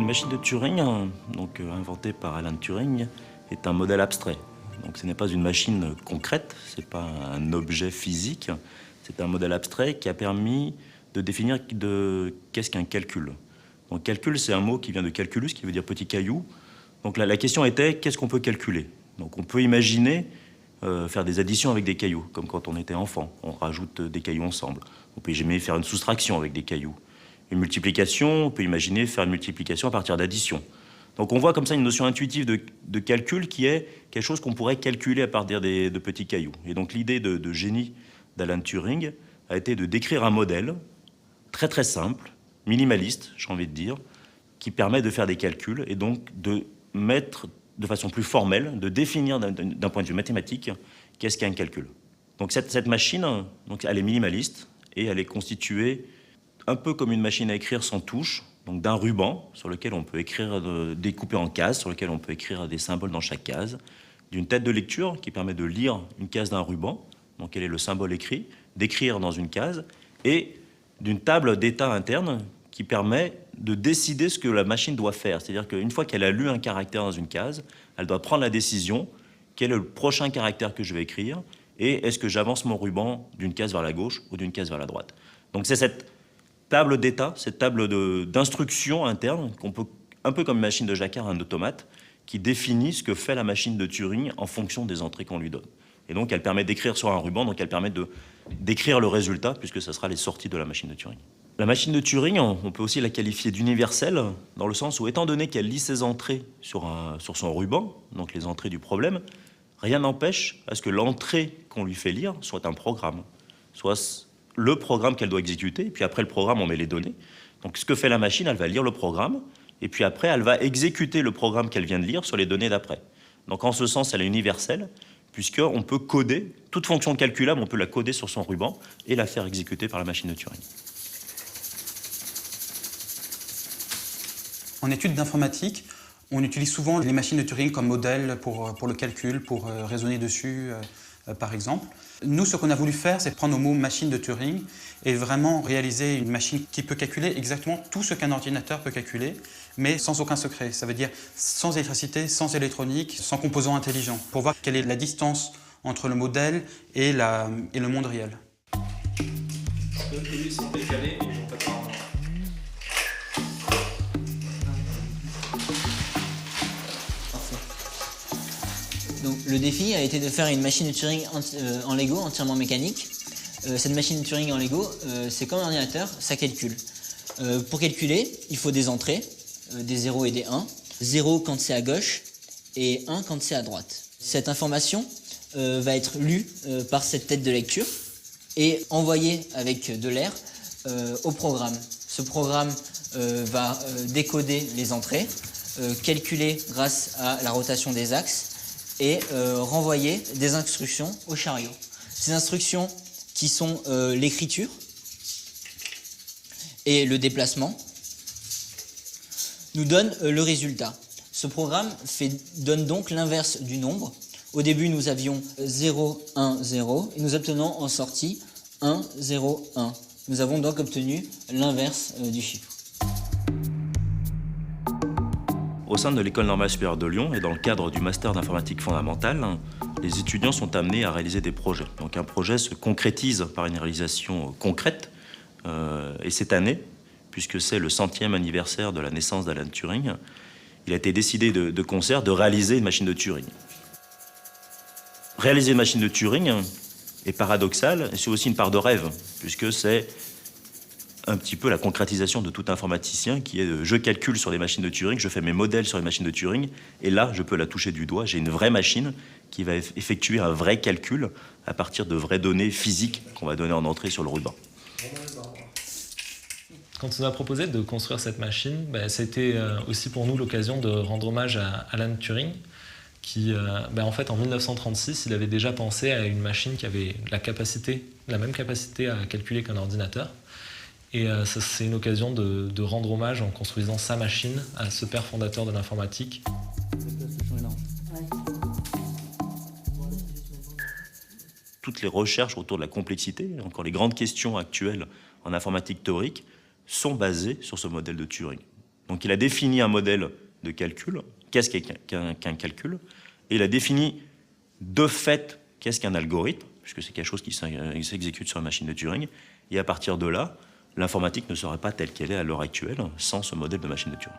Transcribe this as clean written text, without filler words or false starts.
machine de Turing, inventée par Alan Turing, est un modèle abstrait. Donc ce n'est pas une machine concrète, ce n'est pas un objet physique, c'est un modèle abstrait qui a permis de définir qu'est-ce qu'un calcul. Donc calcul, c'est un mot qui vient de calculus, qui veut dire petit caillou. Donc la question était, qu'est-ce qu'on peut calculer? Donc on peut imaginer faire des additions avec des cailloux, comme quand on était enfant, on rajoute des cailloux ensemble. On peut imaginer faire une soustraction avec des cailloux. Une multiplication, on peut imaginer faire une multiplication à partir d'addition. Donc on voit comme ça une notion intuitive de calcul qui est quelque chose qu'on pourrait calculer à partir de petits cailloux. Et donc l'idée de génie d'Alan Turing a été de décrire un modèle très très simple, minimaliste, j'ai envie de dire, qui permet de faire des calculs et donc de mettre de façon plus formelle, de définir d'un point de vue mathématique qu'est-ce qu'un calcul. Donc cette machine, donc, elle est minimaliste et elle est constituée un peu comme une machine à écrire sans touche, donc d'un ruban sur lequel on peut écrire, découpé en cases, sur lequel on peut écrire des symboles dans chaque case, d'une tête de lecture qui permet de lire une case d'un ruban, donc quel est le symbole écrit, d'écrire dans une case, et d'une table d'état interne qui permet de décider ce que la machine doit faire. C'est-à-dire qu'une fois qu'elle a lu un caractère dans une case, elle doit prendre la décision, quel est le prochain caractère que je vais écrire, et est-ce que j'avance mon ruban d'une case vers la gauche ou d'une case vers la droite. Donc c'est cette table d'état, cette table d'instruction interne, qu'on peut, un peu comme une machine de Jacquard, un automate, qui définit ce que fait la machine de Turing en fonction des entrées qu'on lui donne. Et donc elle permet d'écrire sur un ruban, donc elle permet d'écrire le résultat, puisque ce sera les sorties de la machine de Turing. La machine de Turing, on peut aussi la qualifier d'universelle, dans le sens où, étant donné qu'elle lit ses entrées sur son ruban, donc les entrées du problème, rien n'empêche à ce que l'entrée qu'on lui fait lire soit un programme, soit le programme qu'elle doit exécuter, et puis après le programme, on met les données. Donc ce que fait la machine, elle va lire le programme, et puis après, elle va exécuter le programme qu'elle vient de lire sur les données d'après. Donc en ce sens, elle est universelle, puisqu'on peut coder, toute fonction calculable, on peut la coder sur son ruban et la faire exécuter par la machine de Turing. En études d'informatique, on utilise souvent les machines de Turing comme modèle pour le calcul, pour raisonner dessus, par exemple. Nous, ce qu'on a voulu faire, c'est prendre le mot machine de Turing et vraiment réaliser une machine qui peut calculer exactement tout ce qu'un ordinateur peut calculer, mais sans aucun secret. Ça veut dire sans électricité, sans électronique, sans composants intelligents, pour voir quelle est la distance entre le modèle et le monde réel. Donc, le défi a été de faire une machine de Turing en Lego entièrement mécanique. Cette machine de Turing en Lego, c'est comme un ordinateur, ça calcule. Pour calculer, il faut des entrées, des 0 et des 1. 0 quand c'est à gauche et 1 quand c'est à droite. Cette information va être lue par cette tête de lecture et envoyée avec de l'air au programme. Ce programme va décoder les entrées, calculer grâce à la rotation des axes et renvoyer des instructions au chariot. Ces instructions qui sont l'écriture et le déplacement nous donnent le résultat. Ce programme donne donc l'inverse du nombre. Au début, nous avions 0, 1, 0 et nous obtenons en sortie 1, 0, 1. Nous avons donc obtenu l'inverse du chiffre. Au sein de l'École normale supérieure de Lyon et dans le cadre du master d'informatique fondamentale, les étudiants sont amenés à réaliser des projets. Donc un projet se concrétise par une réalisation concrète. Et cette année, puisque c'est le 100e anniversaire de la naissance d'Alan Turing, il a été décidé de concert de réaliser une machine de Turing. Réaliser une machine de Turing est paradoxal, et c'est aussi une part de rêve, puisque c'est un petit peu la concrétisation de tout informaticien qui est je calcule sur des machines de Turing, je fais mes modèles sur les machines de Turing, et là, je peux la toucher du doigt. J'ai une vraie machine qui va effectuer un vrai calcul à partir de vraies données physiques qu'on va donner en entrée sur le ruban. Quand on a proposé de construire cette machine, c'était aussi pour nous l'occasion de rendre hommage à Alan Turing, qui, en fait, en 1936, il avait déjà pensé à une machine qui avait la même capacité à calculer qu'un ordinateur. Et c'est une occasion de rendre hommage en construisant sa machine à ce père fondateur de l'informatique. Toutes les recherches autour de la complexité, encore les grandes questions actuelles en informatique théorique, sont basées sur ce modèle de Turing. Donc il a défini un modèle de calcul, qu'est-ce qu'un calcul, et il a défini de fait qu'est-ce qu'un algorithme, puisque c'est quelque chose qui s'exécute sur une machine de Turing, et à partir de là, l'informatique ne serait pas telle qu'elle est à l'heure actuelle sans ce modèle de machine de Turing.